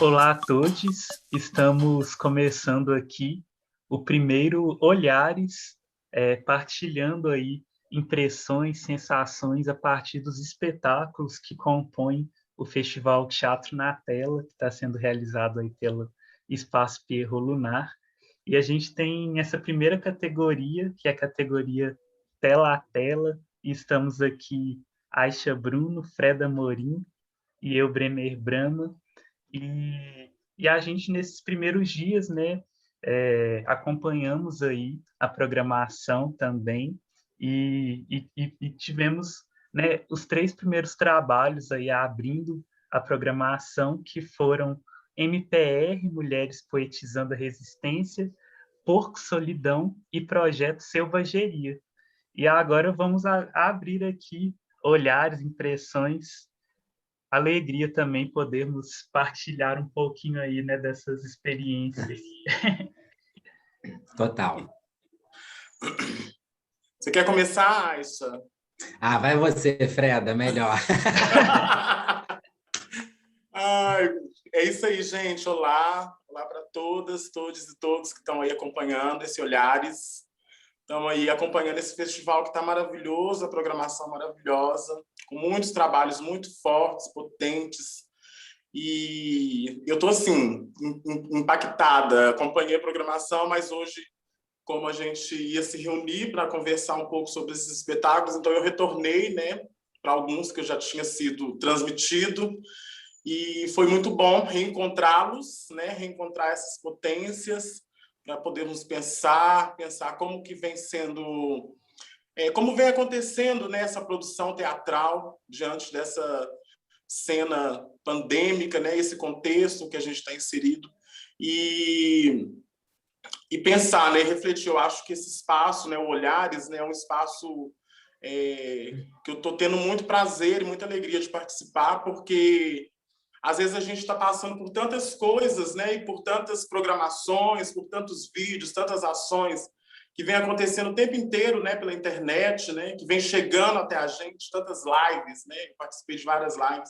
Olá a todos, estamos começando aqui o primeiro Olhares, partilhando aí impressões, sensações a partir dos espetáculos que compõem o Festival Teatro na Tela, que está sendo realizado aí pelo Espaço Pierrot Lunar. E a gente tem essa primeira categoria, que é a categoria Tela a Tela, e estamos aqui Aisha Bruno, Freda Morim e eu, Bremer Brama, e a gente, nesses primeiros dias, né, acompanhamos aí a programação também e tivemos, né, os três primeiros trabalhos aí abrindo a programação, que foram MPR, Mulheres Poetizando a Resistência, Porco Solidão e Projeto Selvageria. E agora vamos abrir aqui olhares, impressões, alegria também podermos partilhar um pouquinho aí, né, dessas experiências. Total. Você quer começar, Aisha? Vai você, Freda, melhor. Ai, é isso aí, gente. Olá. Olá para todas, todos e todos que estão aí acompanhando esse Olhares. Estamos aí acompanhando esse festival que está maravilhoso, a programação maravilhosa, com muitos trabalhos muito fortes, potentes. E eu estou, assim, impactada. Acompanhei a programação, mas hoje, como a gente ia se reunir para conversar um pouco sobre esses espetáculos, então eu retornei, né, para alguns que eu já tinha sido transmitido, e foi muito bom reencontrá-los, né, reencontrar essas potências, para podermos pensar como que vem sendo, como vem acontecendo, né, essa produção teatral diante dessa cena pandêmica, né, esse contexto que a gente está inserido, e pensar, né, refletir. Eu acho que esse espaço, né, o Olhares, né, é um espaço que eu estou tendo muito prazer e muita alegria de participar, porque às vezes a gente está passando por tantas coisas, né, e por tantas programações, por tantos vídeos, tantas ações que vem acontecendo o tempo inteiro, né, pela internet, né, que vem chegando até a gente, tantas lives, né, eu participei de várias lives,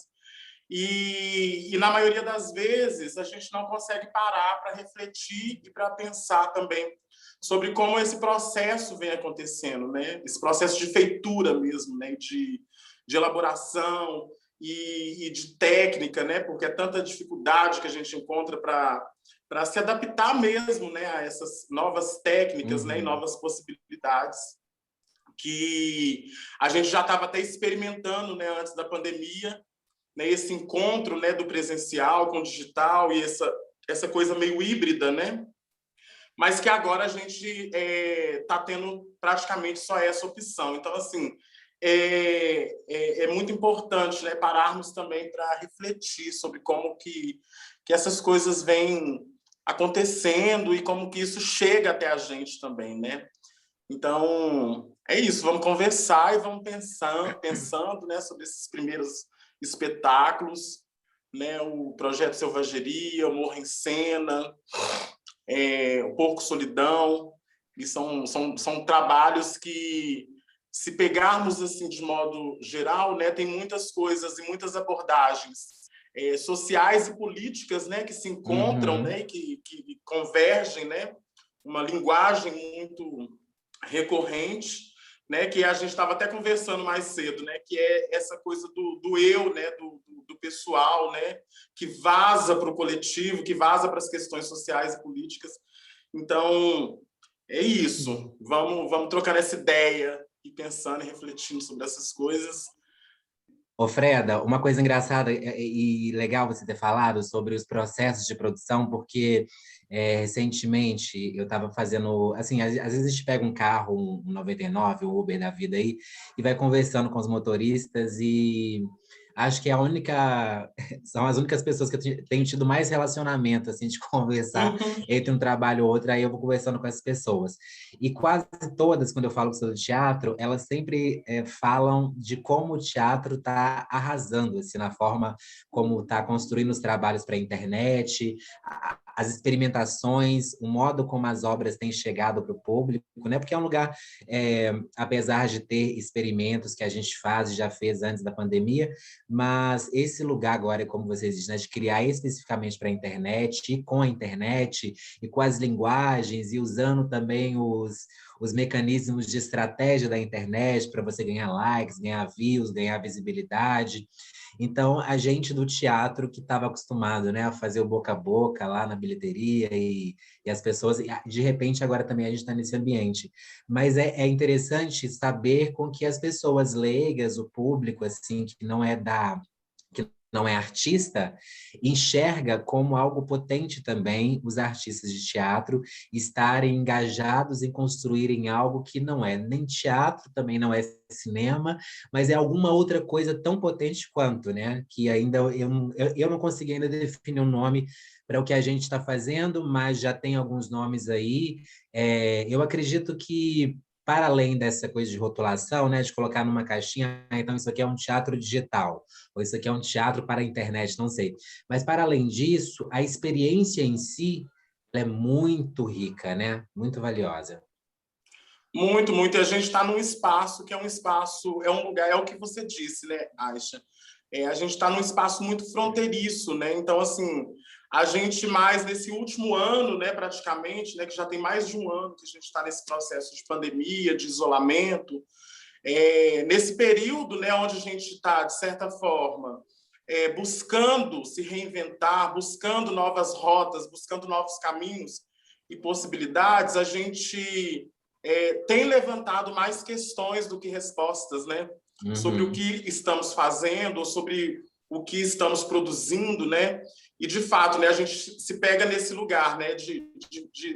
e na maioria das vezes a gente não consegue parar para refletir e para pensar também sobre como esse processo vem acontecendo, né? Esse processo de feitura mesmo, né? De elaboração e de técnica, né? Porque é tanta dificuldade que a gente encontra para se adaptar mesmo, né? A essas novas técnicas, né? E novas possibilidades que a gente já estava até experimentando, né? Antes da pandemia, né, esse encontro, né, do presencial com o digital e essa coisa meio híbrida, né? Mas que agora a gente está tendo praticamente só essa opção. Então, assim, é muito importante, né, pararmos também para refletir sobre como que essas coisas vêm acontecendo e como que isso chega até a gente também, né? Então, é isso. Vamos conversar e vamos pensando, né, sobre esses primeiros espetáculos, né, o Projeto Selvageria, o Morro em Cena, o Porco Solidão, e são trabalhos que, se pegarmos assim de modo geral, né, tem muitas coisas e muitas abordagens sociais e políticas, né, que se encontram, né, que convergem, né, uma linguagem muito recorrente, né, que a gente estava até conversando mais cedo, né, que é essa coisa do eu, né, do pessoal, né, que vaza para o coletivo, que vaza para as questões sociais e políticas. Então, é isso. Vamos trocar essa ideia e pensando e refletindo sobre essas coisas. Ô, Freda, uma coisa engraçada e legal você ter falado sobre os processos de produção, porque recentemente eu estava fazendo, assim, às vezes a gente pega um carro, um 99, um Uber da vida aí, e vai conversando com os motoristas, e acho que são as únicas pessoas que eu tenho tido mais relacionamento, assim, de conversar entre um trabalho ou outro, aí eu vou conversando com essas pessoas. E quase todas, quando eu falo sobre teatro, elas sempre falam de como o teatro está arrasando, assim, na forma como está construindo os trabalhos para a internet, as experimentações, o modo como as obras têm chegado para o público, né? Porque é um lugar, apesar de ter experimentos que a gente faz e já fez antes da pandemia, mas esse lugar agora, como vocês dizem, né, de criar especificamente para a internet, e com a internet, e com as linguagens, e usando também os mecanismos de estratégia da internet para você ganhar likes, ganhar views, ganhar visibilidade. Então, a gente do teatro que estava acostumado, né, a fazer o boca a boca lá na bilheteria e as pessoas, de repente, agora também a gente está nesse ambiente. Mas é interessante saber com que as pessoas leigas, o público, assim, que não é artista, enxerga como algo potente também os artistas de teatro estarem engajados em construírem algo que não é nem teatro, também não é cinema, mas é alguma outra coisa tão potente quanto, né? Que ainda eu não consegui ainda definir um nome para o que a gente está fazendo, mas já tem alguns nomes aí. Eu acredito que para além dessa coisa de rotulação, né, de colocar numa caixinha, então isso aqui é um teatro digital, ou isso aqui é um teatro para a internet, não sei. Mas, para além disso, a experiência em si ela é muito rica, né? Muito valiosa. Muito, muito. E a gente está num espaço que é um espaço, é um lugar, é o que você disse, né, Aisha? A gente está num espaço muito fronteiriço, né? Então, assim, a gente mais nesse último ano, né, praticamente, né, que já tem mais de um ano que a gente está nesse processo de pandemia, de isolamento, nesse período, né, onde a gente está, de certa forma, buscando se reinventar, buscando novas rotas, buscando novos caminhos e possibilidades, a gente tem levantado mais questões do que respostas, né? Sobre o Uhum. que estamos fazendo, sobre o que estamos produzindo, né? E, de fato, né, a gente se pega nesse lugar, né, de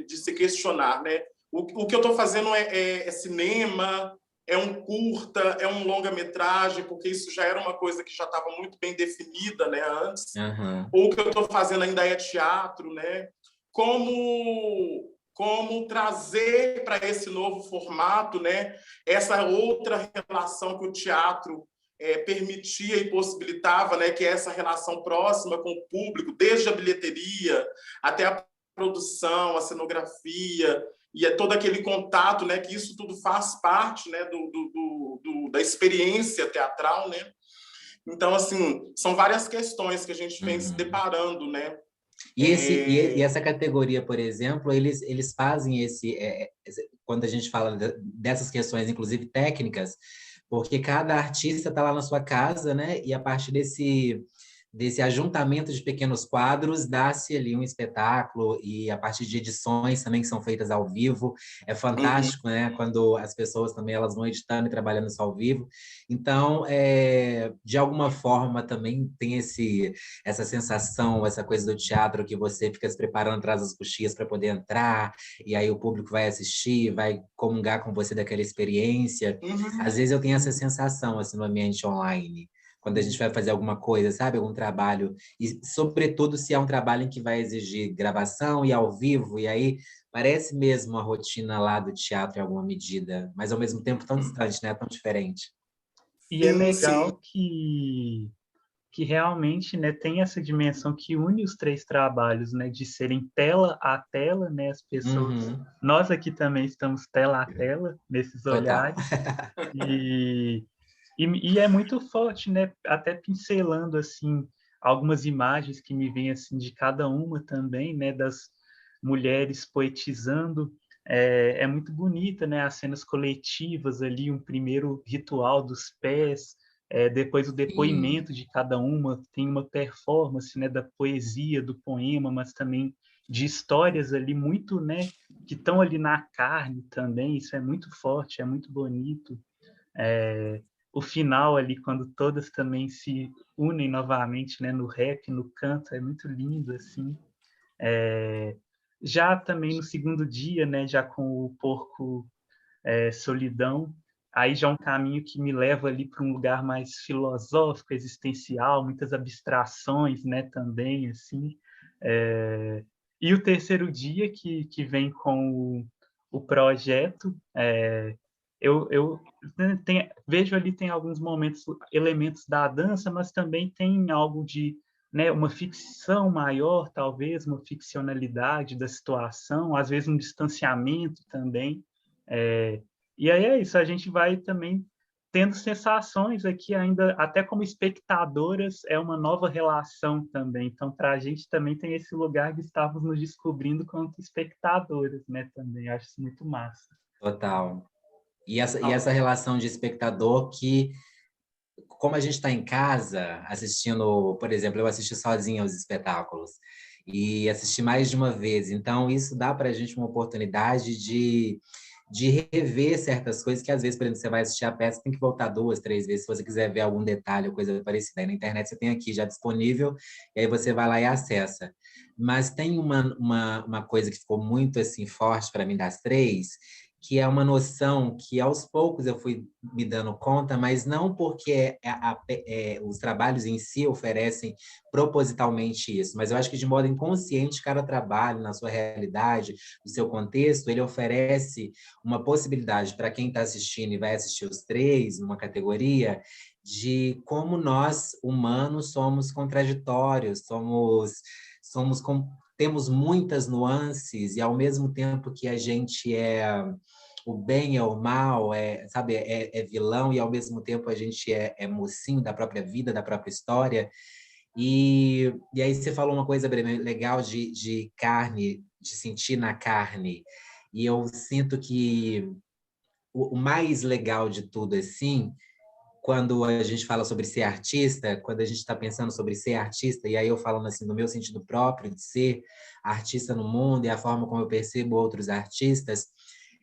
se questionar, né? O que eu estou fazendo é cinema, é um curta, é um longa-metragem, porque isso já era uma coisa que já estava muito bem definida, né, antes. Uhum. Ou o que eu estou fazendo ainda é teatro, né? Como trazer para esse novo formato, né, essa outra relação que o teatro permitia e possibilitava, né, que é essa relação próxima com o público, desde a bilheteria até a produção, a cenografia, e todo aquele contato, né, que isso tudo faz parte, né, da experiência teatral, né? Então, assim, são várias questões que a gente vem se Uhum. deparando, né? E essa categoria, por exemplo, eles fazem quando a gente fala dessas questões, inclusive técnicas, porque cada artista está lá na sua casa, né? E a partir desse ajuntamento de pequenos quadros, dá-se ali um espetáculo, e a partir de edições também que são feitas ao vivo. É Uhum. fantástico, né? Quando as pessoas também elas vão editando e trabalhando isso ao vivo. Então, de alguma forma, também tem essa sensação, essa coisa do teatro que você fica se preparando atrás das coxias para poder entrar, e aí o público vai assistir, vai comungar com você daquela experiência. Às Uhum. vezes eu tenho essa sensação assim no ambiente online, quando a gente vai fazer alguma coisa, sabe, algum trabalho, e sobretudo se é um trabalho em que vai exigir gravação e ao vivo, e aí parece mesmo a rotina lá do teatro em alguma medida, mas ao mesmo tempo tão distante, né, tão diferente. E é Sim, sim. legal que realmente, né, tem essa dimensão que une os três trabalhos, né, de serem tela a tela, né, as pessoas, Uhum, nós aqui também estamos tela a tela nesses total. olhares, e, e é muito forte, né, até pincelando, assim, algumas imagens que me vêm, assim, de cada uma também, né, das mulheres poetizando, é muito bonita, né, as cenas coletivas ali, um primeiro ritual dos pés, depois o Sim. depoimento de cada uma, tem uma performance, né, da poesia, do poema, mas também de histórias ali muito, né, que estão ali na carne também, isso é muito forte, é muito bonito. O final ali, quando todas também se unem novamente, né, no rap, no canto, é muito lindo, assim. Já também no segundo dia, né, já com o porco solidão, aí já é um caminho que me leva ali para um lugar mais filosófico, existencial, muitas abstrações, né, também, assim. E o terceiro dia, que vem com o projeto, eu vejo ali tem alguns momentos, elementos da dança, mas também tem algo de, né, uma ficção maior, talvez, uma ficcionalidade da situação, às vezes um distanciamento também. É, e aí é isso, a gente vai também tendo sensações aqui ainda, até como espectadoras, é uma nova relação também. Então, para a gente também tem esse lugar de estarmos nos descobrindo como espectadoras, né? Também acho isso muito massa. Total. E essa relação de espectador que, como a gente está em casa assistindo, por exemplo, eu assisti sozinha aos espetáculos e assisti mais de uma vez, então isso dá para a gente uma oportunidade de rever certas coisas que às vezes, por exemplo, você vai assistir a peça, tem que voltar 2, 3 vezes se você quiser ver algum detalhe ou coisa parecida. Aí na internet você tem aqui já disponível, e aí você vai lá e acessa. Mas tem uma coisa que ficou muito assim forte para mim das três, que é uma noção que aos poucos eu fui me dando conta, mas não porque os trabalhos em si oferecem propositalmente isso, mas eu acho que de modo inconsciente cada trabalho na sua realidade, no seu contexto, ele oferece uma possibilidade para quem está assistindo e vai assistir os três, uma categoria, de como nós, humanos, somos contraditórios, temos muitas nuances, e ao mesmo tempo que a gente o bem é o mal, sabe, é vilão, e ao mesmo tempo a gente é mocinho da própria vida, da própria história. E aí você falou uma coisa legal de carne, de sentir na carne. E eu sinto que o mais legal de tudo, assim, quando a gente fala sobre ser artista, quando a gente está pensando sobre ser artista, e aí eu falando assim, no meu sentido próprio de ser artista no mundo e a forma como eu percebo outros artistas,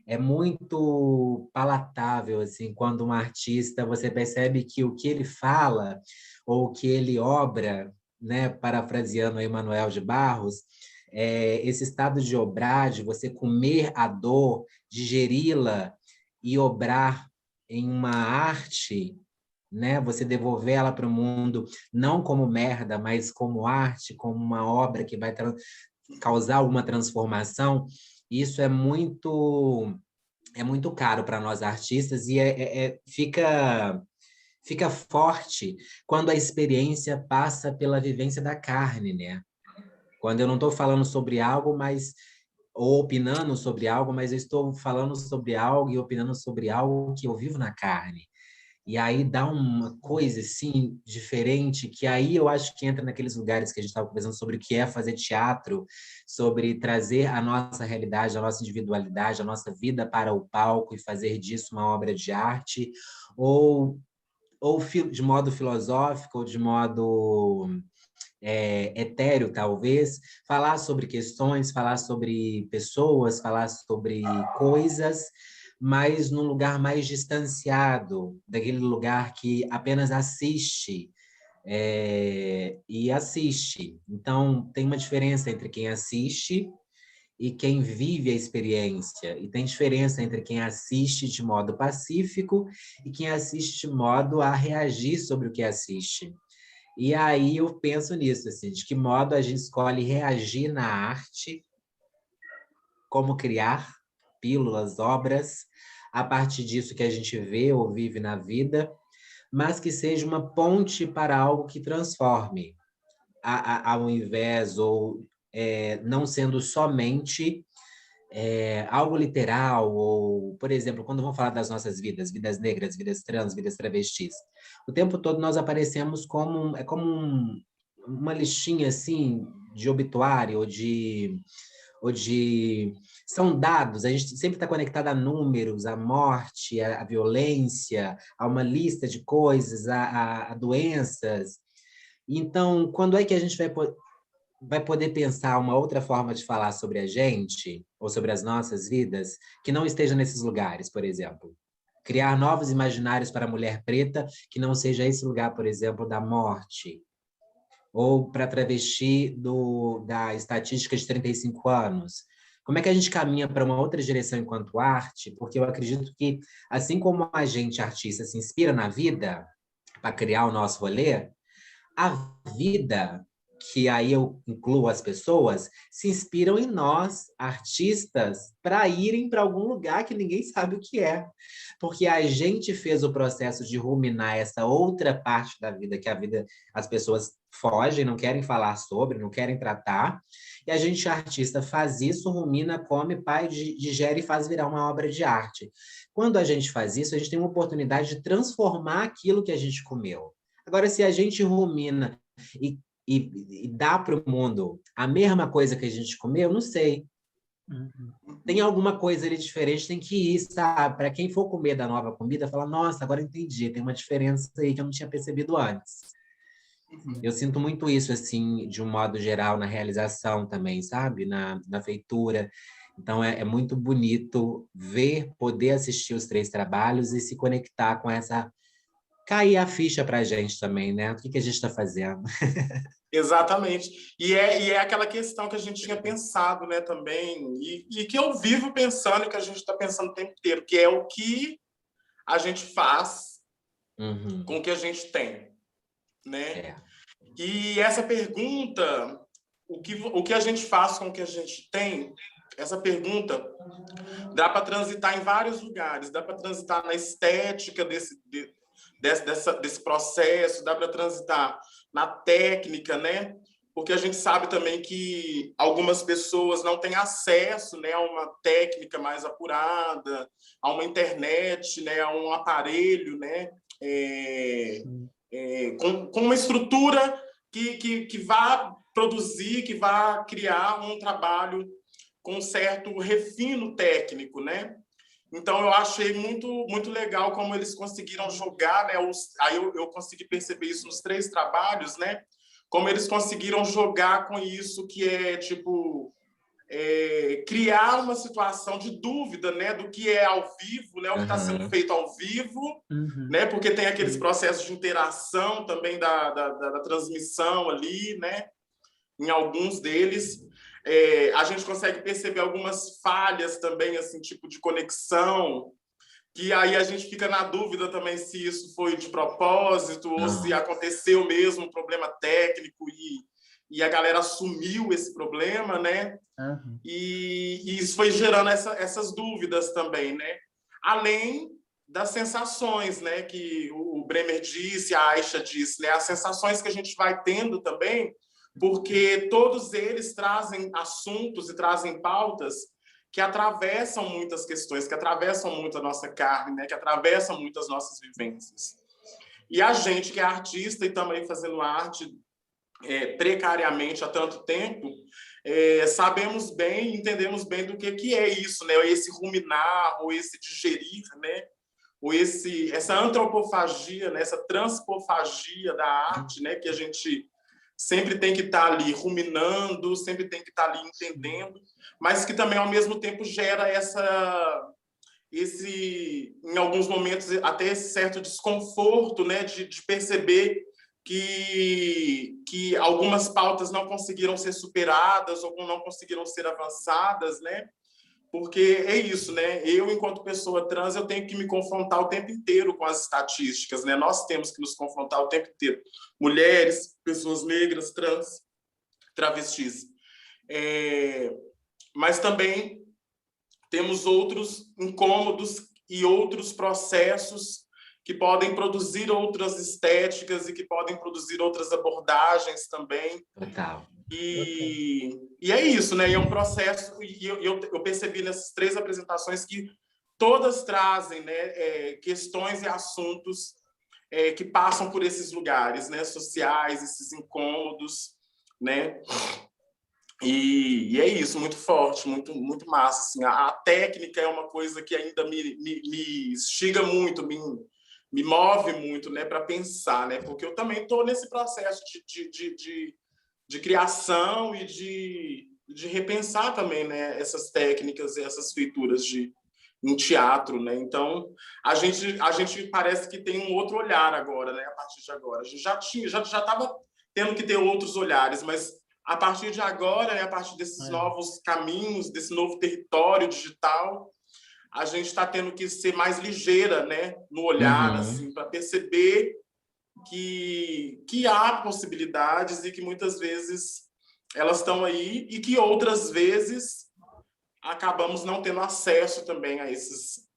é muito palatável, assim, quando um artista, você percebe que o que ele fala, ou o que ele obra, né, parafraseando Emanuel de Barros, esse estado de obrar, de você comer a dor, digeri-la e obrar em uma arte, né? Você devolver ela para o mundo, não como merda, mas como arte, como uma obra que vai causar alguma transformação, isso é muito caro para nós artistas e fica forte quando a experiência passa pela vivência da carne, né? Quando eu não estou falando sobre algo, mas ou opinando sobre algo, mas eu estou falando sobre algo e opinando sobre algo que eu vivo na carne. E aí dá uma coisa assim diferente, que aí eu acho que entra naqueles lugares que a gente estava conversando sobre o que é fazer teatro, sobre trazer a nossa realidade, a nossa individualidade, a nossa vida para o palco e fazer disso uma obra de arte, ou, ou de modo filosófico, ou de modo etéreo, talvez, falar sobre questões, falar sobre pessoas, falar sobre coisas, mas num lugar mais distanciado, daquele lugar que apenas assiste e assiste. Então, tem uma diferença entre quem assiste e quem vive a experiência. E tem diferença entre quem assiste de modo pacífico e quem assiste de modo a reagir sobre o que assiste. E aí eu penso nisso, assim, de que modo a gente escolhe reagir na arte, como criar pílulas, obras, a partir disso que a gente vê ou vive na vida, mas que seja uma ponte para algo que transforme, ao invés ou não sendo somente algo literal, ou, por exemplo, quando vamos falar das nossas vidas, vidas negras, vidas trans, vidas travestis, o tempo todo nós aparecemos como uma listinha assim de obituário ou de são dados, a gente sempre está conectado a números, a morte, a violência, a uma lista de coisas, a doenças. Então, quando é que a gente vai poder pensar uma outra forma de falar sobre a gente, ou sobre as nossas vidas, que não esteja nesses lugares, por exemplo? Criar novos imaginários para a mulher preta, que não seja esse lugar, por exemplo, da morte, ou para travesti da estatística de 35 anos. Como é que a gente caminha para uma outra direção enquanto arte? Porque eu acredito que, assim como a gente, artista, se inspira na vida para criar o nosso rolê, a vida que aí eu incluo as pessoas, se inspiram em nós, artistas, para irem para algum lugar que ninguém sabe o que é. Porque a gente fez o processo de ruminar essa outra parte da vida, que a vida, as pessoas fogem, não querem falar sobre, não querem tratar. E a gente, artista, faz isso, rumina, come, pai, digere e faz virar uma obra de arte. Quando a gente faz isso, a gente tem uma oportunidade de transformar aquilo que a gente comeu. Agora, se a gente rumina e dá para o mundo a mesma coisa que a gente comeu, não sei. Tem alguma coisa ali diferente, tem que ir, sabe? Para quem for comer da nova comida, falar, nossa, agora entendi, tem uma diferença aí que eu não tinha percebido antes. Eu sinto muito isso, assim, de um modo geral, na realização também, sabe? Na feitura. Então, é muito bonito ver, poder assistir os 3 trabalhos e se conectar com essa... Cair a ficha para a gente também, né? O que a gente está fazendo? Exatamente. E é aquela questão que a gente tinha pensado, né, também, e que eu vivo pensando e que a gente está pensando o tempo inteiro, que é o que a gente faz com o que a gente tem, né? É. E essa pergunta, o que a gente faz com o que a gente tem, essa pergunta dá para transitar em vários lugares, dá para transitar na estética desse processo, dá para transitar na técnica, né? Porque a gente sabe também que algumas pessoas não têm acesso, né, a uma técnica mais apurada, a uma internet, né, a um aparelho, né, com uma estrutura que vá produzir, que vá criar um trabalho com um certo refino técnico, né? Então, eu achei muito legal como eles conseguiram jogar, né? Aí eu consegui perceber isso nos 3 trabalhos, né? Como eles conseguiram jogar com isso, que é, tipo, criar uma situação de dúvida, né? Do que é ao vivo, né? O que está sendo feito ao vivo, né? Porque tem aqueles processos de interação também da transmissão ali, né? Em alguns deles. A gente consegue perceber algumas falhas também, assim, tipo de conexão, que aí a gente fica na dúvida também se isso foi de propósito ou se aconteceu mesmo um problema técnico e a galera assumiu esse problema, né? E isso foi gerando essas dúvidas também, né? Além das sensações, né? Que o Bremer disse, a Aisha disse, né? As sensações que a gente vai tendo também, porque todos eles trazem assuntos e trazem pautas que atravessam muitas questões, que atravessam muito a nossa carne, né? Que atravessam muito as nossas vivências. E a gente que é artista e também fazendo arte precariamente há tanto tempo, sabemos bem, entendemos bem do que é isso, né? Esse ruminar, ou esse digerir, né? Ou essa antropofagia, né? Essa transpofagia da arte, né? Que a gente sempre tem que estar ali ruminando, sempre tem que estar ali entendendo, mas que também, ao mesmo tempo, gera em alguns momentos, até esse certo desconforto, né, de perceber que algumas pautas não conseguiram ser superadas ou não conseguiram ser avançadas, né? Porque é isso, né? Eu, enquanto pessoa trans, eu tenho que me confrontar o tempo inteiro com as estatísticas, né? Nós temos que nos confrontar o tempo inteiro. Mulheres, pessoas negras, trans, travestis. Mas também temos outros incômodos e outros processos que podem produzir outras estéticas e que podem produzir outras abordagens também. Total. E é isso, né? E é um processo, e eu percebi nessas 3 apresentações que todas trazem, né, questões e assuntos que passam por esses lugares, né, sociais, esses incômodos, né? E é isso, muito forte, muito massa. Assim. A técnica é uma coisa que ainda me instiga muito, me move muito, né, para pensar, né? Porque eu também estou nesse processo de criação e de repensar também, né, essas técnicas e essas feituras em teatro, né? Então, a gente parece que tem um outro olhar agora, né, a partir de agora. A gente já estava tendo que ter outros olhares, mas a partir de agora, né, a partir desses novos caminhos, desse novo território digital, a gente está tendo que ser mais ligeira, né, no olhar, assim, para perceber que há possibilidades e que muitas vezes elas estão aí e que outras vezes acabamos não tendo acesso também a esses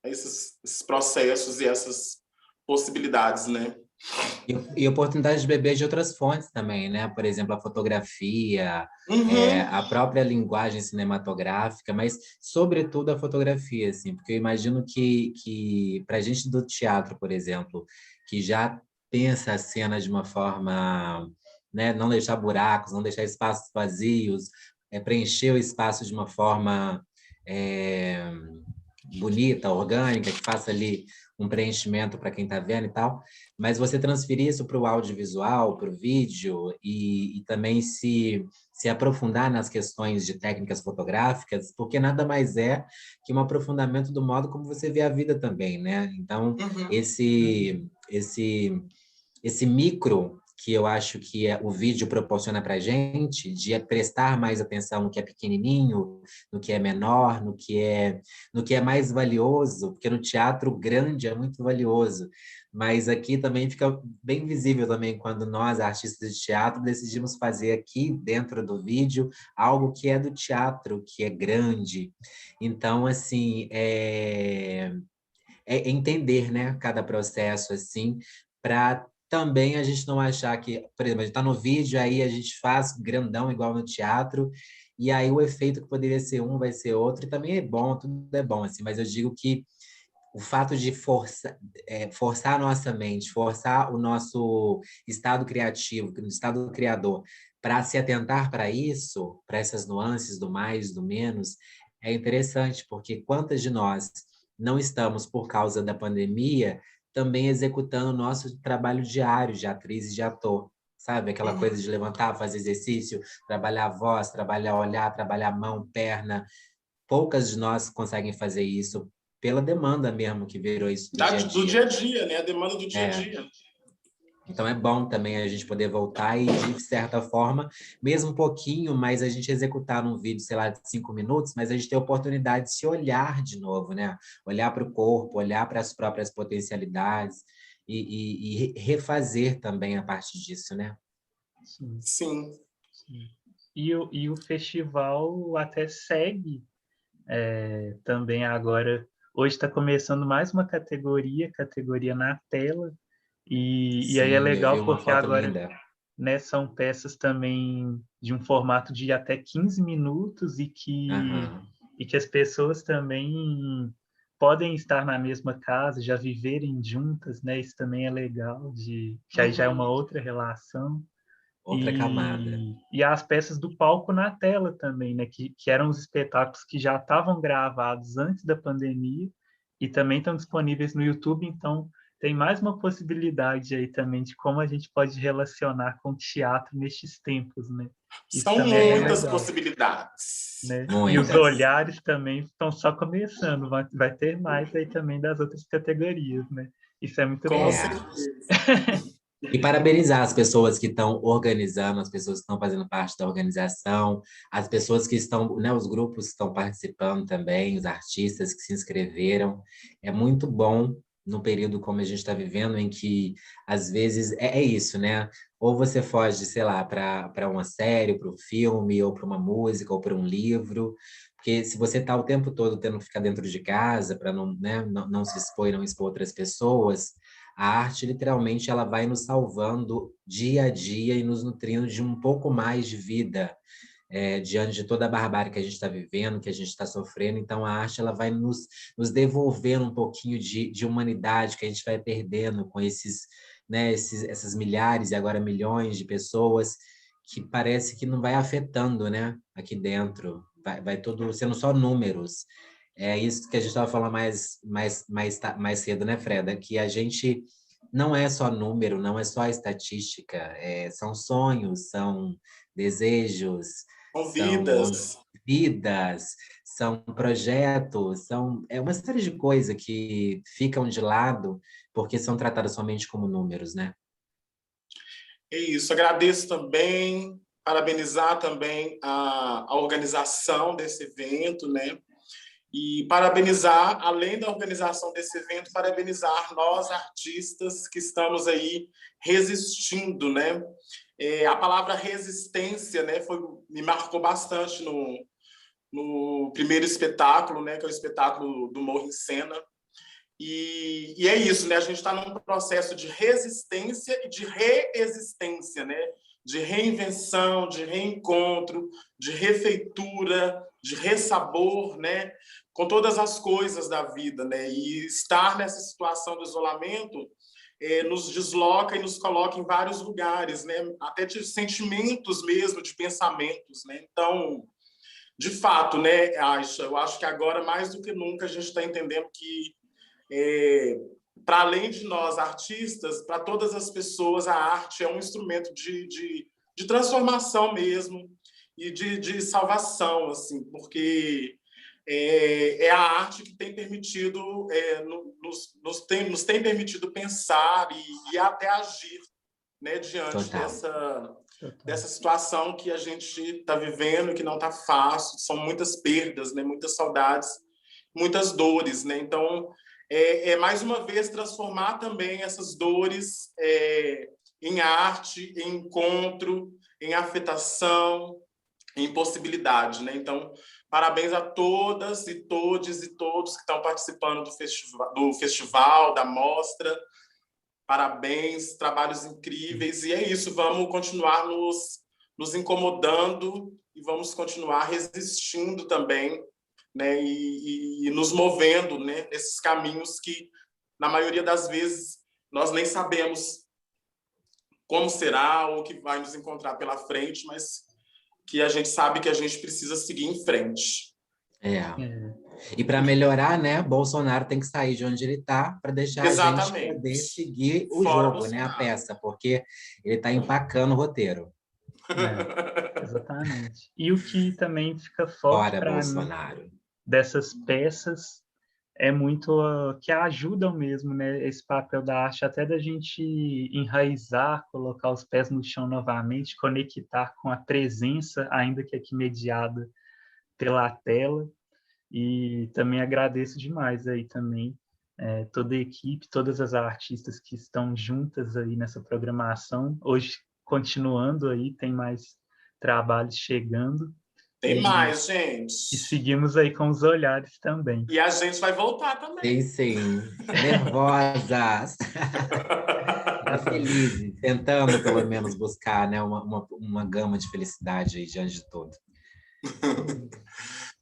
processos e essas possibilidades, né? E oportunidade de beber de outras fontes também, né? Por exemplo, a fotografia, Uhum. a própria linguagem cinematográfica, mas sobretudo a fotografia, assim, porque eu imagino que para a gente do teatro, por exemplo, que já pensa a cena de uma forma, né, não deixar buracos, não deixar espaços vazios, preencher o espaço de uma forma é, bonita, orgânica, que faça ali um preenchimento para quem está vendo e tal, mas você transferir isso para o audiovisual, para o vídeo e também se aprofundar nas questões de técnicas fotográficas, porque nada mais é que um aprofundamento do modo como você vê a vida também, né? Então, Uhum. esse micro que eu acho que o vídeo proporciona para a gente, de prestar mais atenção no que é pequenininho, no que é menor, no que é mais valioso, porque no teatro grande é muito valioso, mas aqui também fica bem visível também quando nós, artistas de teatro, decidimos fazer aqui dentro do vídeo algo que é do teatro, que é grande. Então, assim, é entender, né, cada processo assim, para também a gente não achar que, por exemplo, a gente está no vídeo, aí a gente faz grandão igual no teatro, e aí o efeito que poderia ser um vai ser outro, e também é bom, tudo é bom, assim, mas eu digo que o fato de forçar a nossa mente, forçar o nosso estado criativo, o estado criador, para se atentar para isso, para essas nuances do mais, do menos, é interessante, porque quantas de nós não estamos, por causa da pandemia, também executando o nosso trabalho diário de atriz e de ator, sabe? Aquela coisa de levantar, fazer exercício, trabalhar a voz, trabalhar olhar, trabalhar mão, perna. Poucas de nós conseguem fazer isso pela demanda mesmo que virou isso do dia a Do dia. dia a dia, né? A demanda do dia a É, dia. então é bom também a gente poder voltar e, de certa forma, mesmo um pouquinho, mas a gente executar num vídeo, sei lá, de 5 minutos, mas a gente ter a oportunidade de se olhar de novo, né? Olhar para o corpo, olhar para as próprias potencialidades e refazer também a partir disso, né? Sim, Sim. sim. E o festival até segue também agora. Hoje está começando mais uma categoria na tela, e aí é Sim, eu vi legal uma porque foto agora, linda. né, são peças também de um formato de até 15 minutos Aham. e que as pessoas também podem estar na mesma casa, já viverem juntas, né? Isso também é legal, que aí já é uma Uhum. outra relação. Outra camada. E as peças do palco na tela também, né? Que eram os espetáculos que já estavam gravados antes da pandemia e também estão disponíveis no YouTube, então tem mais uma possibilidade aí também de como a gente pode relacionar com o teatro nestes tempos, né? Isso São também é bem muitas legal, possibilidades. né? E os Muitas. olhares também estão só começando, vai ter mais aí também das outras categorias, né? Isso é muito Com bom. É. certeza. E parabenizar as pessoas que estão organizando, as pessoas que estão fazendo parte da organização, as pessoas que estão, né, os grupos que estão participando também, os artistas que se inscreveram. É muito bom no período como a gente está vivendo, em que, às vezes, é isso, né? Ou você foge, sei lá, para uma série, para um filme, ou para uma música, ou para um livro. Porque se você está o tempo todo tendo que ficar dentro de casa para não, né, não se expor e não expor outras pessoas, a arte, literalmente, ela vai nos salvando dia a dia e nos nutrindo de um pouco mais de vida, diante de toda a barbárie que a gente está vivendo, que a gente está sofrendo. Então, a arte ela vai nos devolvendo um pouquinho de humanidade que a gente vai perdendo com né, essas milhares e agora milhões de pessoas que parece que não vai afetando, né, aqui dentro. Vai tudo sendo só números. É isso que a gente estava falando mais cedo, né, Freda? Que a gente não é só número, não é só estatística, são sonhos, são desejos, Com são vidas. vidas, são projetos, é uma série de coisas que ficam de lado porque são tratadas somente como números, né? É isso. Agradeço também, parabenizar também a organização desse evento, né? E parabenizar, além da organização desse evento, parabenizar nós, artistas, que estamos aí resistindo, né? A palavra resistência, né, me marcou bastante no primeiro espetáculo, né, que é o espetáculo do Morro em Cena. E é isso, né? A gente está num processo de resistência e de reexistência, né? De reinvenção, de reencontro, de refeitura, de ressabor, né? Com todas as coisas da vida, né? E estar nessa situação do isolamento nos desloca e nos coloca em vários lugares, né? Até de sentimentos mesmo, de pensamentos, né? Então, de fato, né, Aisha, eu acho que agora, mais do que nunca, a gente está entendendo que para além de nós, artistas, para todas as pessoas, a arte é um instrumento de transformação mesmo e de salvação, assim, porque é a arte que tem permitido, nos tem permitido pensar e até agir, né, diante dessa situação que a gente está vivendo, que não está fácil, são muitas perdas, né, muitas saudades, muitas dores, né? Então, mais uma vez, transformar também essas dores em arte, em encontro, em afetação, em possibilidade, né? Então, parabéns a todas e todos que estão participando do festival, da mostra. Parabéns, trabalhos incríveis. E é isso, vamos continuar nos incomodando e vamos continuar resistindo também, né, e nos movendo, né, nesses caminhos que, na maioria das vezes, nós nem sabemos como será ou o que vai nos encontrar pela frente, mas que a gente sabe que a gente precisa seguir em frente. E para melhorar, né, Bolsonaro tem que sair de onde ele está para deixar a gente poder seguir o jogo, né, a peça, porque ele está empacando o roteiro. Exatamente. E o que também fica forte para mim dessas peças é muito que ajudam mesmo, né, esse papel da arte, até da gente enraizar, colocar os pés no chão novamente, conectar com a presença, ainda que aqui mediada pela tela. E também agradeço demais aí também toda a equipe, todas as artistas que estão juntas aí nessa programação. Hoje, continuando aí, tem mais trabalhos chegando. Tem mais, gente. E seguimos aí com os olhares também. E a gente vai voltar também. Sim. Nervosas. Tá felizes, tentando pelo menos buscar, né, uma gama de felicidade aí diante de tudo.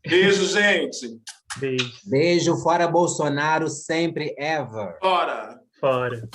Beijo, gente. Beijo. Beijo, fora Bolsonaro, sempre, ever. Fora. Fora.